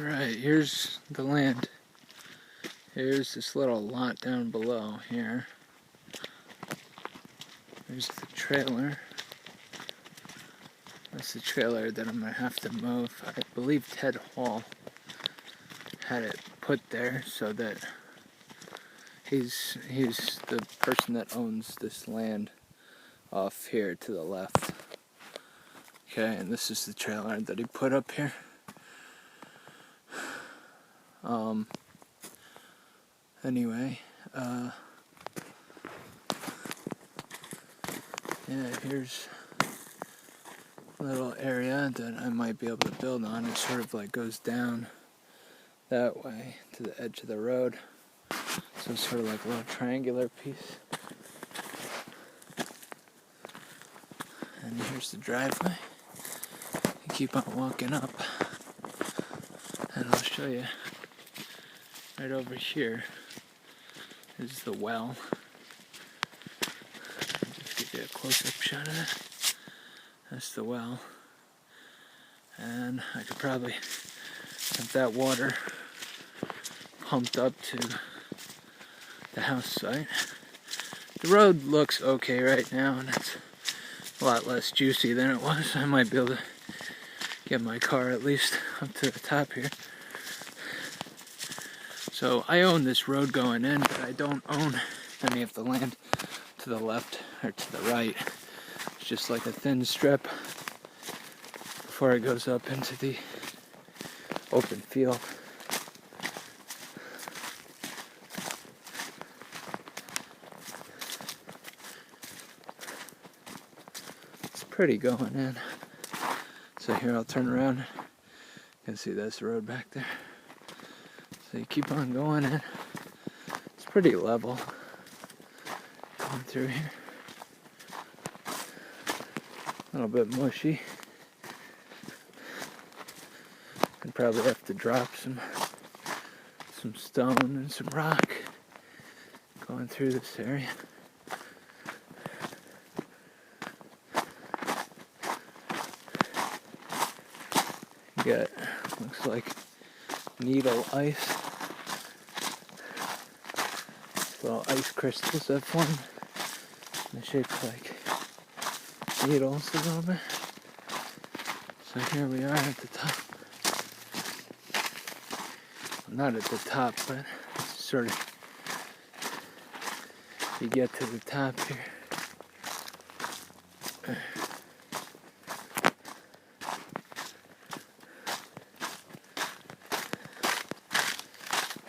Alright, here's the land. Here's this little lot down below here. There's the trailer. That's the trailer that I'm going to have to move. I believe Ted Hall had it put there so that he's the person that owns this land off here to the left. Okay, and this is the trailer that he put up here. Anyway, yeah, here's a little area that I might be able to build on. It sort of like goes down that way to the edge of the road. So it's sort of like a little triangular piece. And here's the driveway. You keep on walking up, and I'll show you. Right over here is the well. I'll just give you a close-up shot of that. That's the well. And I could probably have that water pumped up to the house site. The road looks okay right now, and it's a lot less juicy than it was. I might be able to get my car at least up to the top here. So I own this road going in, but I don't own any of the land to the left or to the right. It's just like a thin strip before it goes up into the open field. It's pretty going in. So here, I'll turn around. You can see that's the road back there. So you keep on going in. It's pretty level going through here. A little bit mushy. I'd probably have to drop some stone and some rock going through this area. You got, looks like needle ice. Little ice crystals that form. They shape like needles a little bit. So here we are at the top. Well, not at the top, but sort of. You get to the top here. And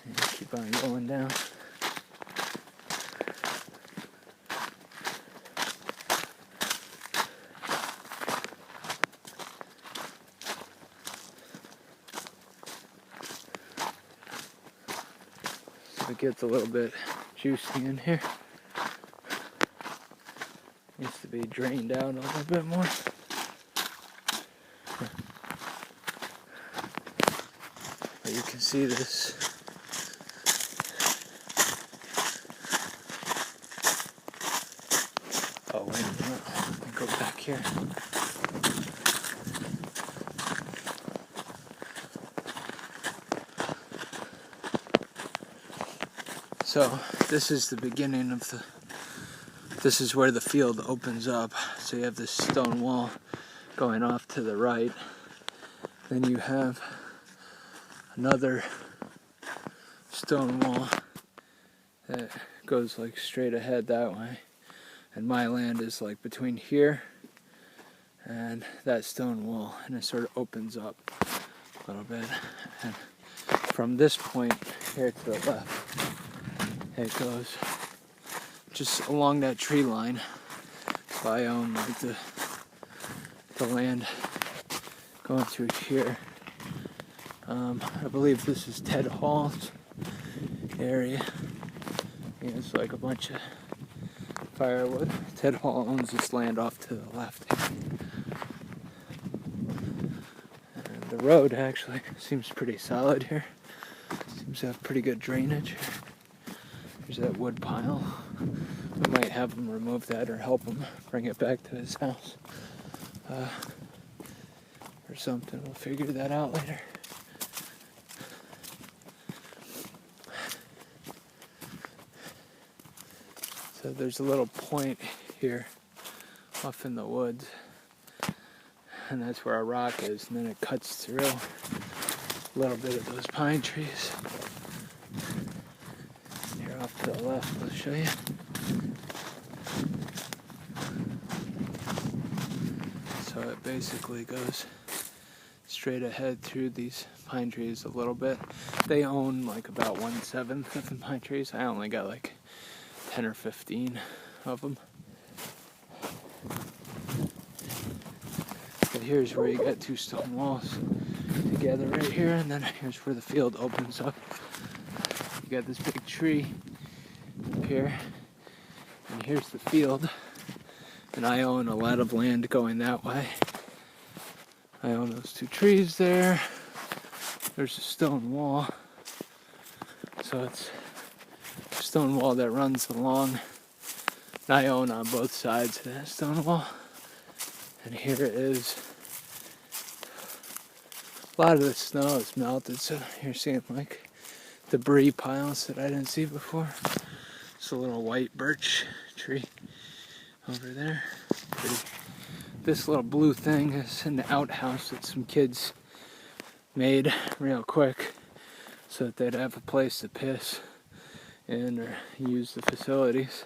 you keep on going down. It gets a little bit juicy in here. Needs to be drained out a little bit more. But you can see this. Oh, wait a minute. Let me go back here. So this is the beginning of this is where the field opens up. So you have this stone wall going off to the right. Then you have another stone wall that goes like straight ahead that way. And my land is like between here and that stone wall. And it sort of opens up a little bit. And from this point here to the left, it goes just along that tree line. So I own like the land going through here. I believe this is Ted Hall's area. It's like a bunch of firewood. Ted Hall owns this land off to the left here. And the road actually seems pretty solid here. Seems to have pretty good drainage here. There's that wood pile. We might have him remove that or help him bring it back to his house. Or something. We'll figure that out later. So there's a little point here off in the woods, and that's where our rock is, and then it cuts through a little bit of those pine trees. Here off to the left, I'll show you. So it basically goes straight ahead through these pine trees a little bit. They own like about 1/7 of the pine trees. I only got like 10 or 15 of them. But here's where you got two stone walls together right here, and then here's where the field opens up. You got this big tree up here, and here's the field. And I own a lot of land going that way. I own those two trees there. There's a stone wall. So it's a stone wall that runs along. And I own on both sides of that stone wall. And here it is. A lot of the snow is melted, so you're seeing like debris piles that I didn't see before. It's a little white birch tree over there. Pretty. This little blue thing is an outhouse that some kids made real quick so that they'd have a place to piss in or use the facilities.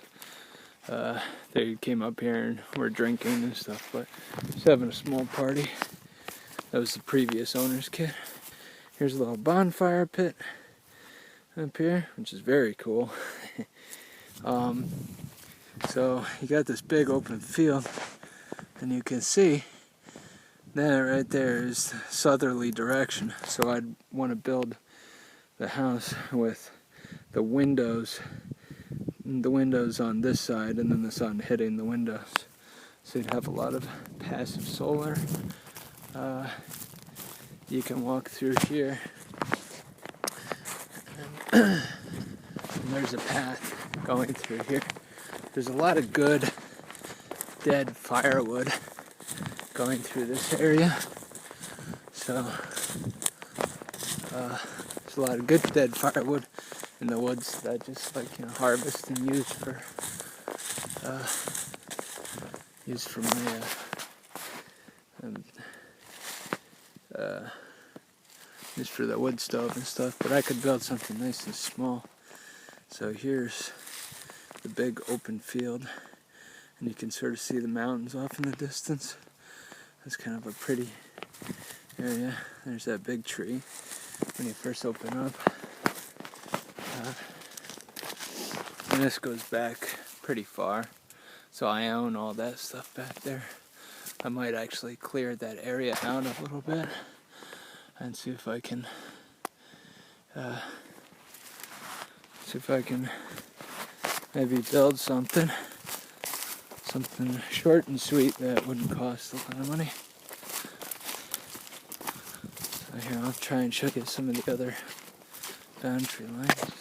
They came up here and were drinking and stuff, but just having a small party. That was the previous owner's kid. Here's a little bonfire pit up here, which is very cool. So you got this big open field, and you can see that right there is the southerly direction. So I'd want to build the house with the windows on this side, and then the sun hitting the windows. So you'd have a lot of passive solar. You can walk through here, and there's a path going through here. There's a lot of good dead firewood going through this area. So there's a lot of good dead firewood in the woods that I just harvest and use for my just for the wood stove and stuff. But I could build something nice and small. So here's the big open field, and you can sort of see the mountains off in the distance. That's kind of a pretty area. There's that big tree when you first open up. And this goes back pretty far, so I own all that stuff back there. I might actually clear that area out a little bit and see if I can maybe build something short and sweet that wouldn't cost a lot of money. So here, I'll try and show you some of the other boundary lines.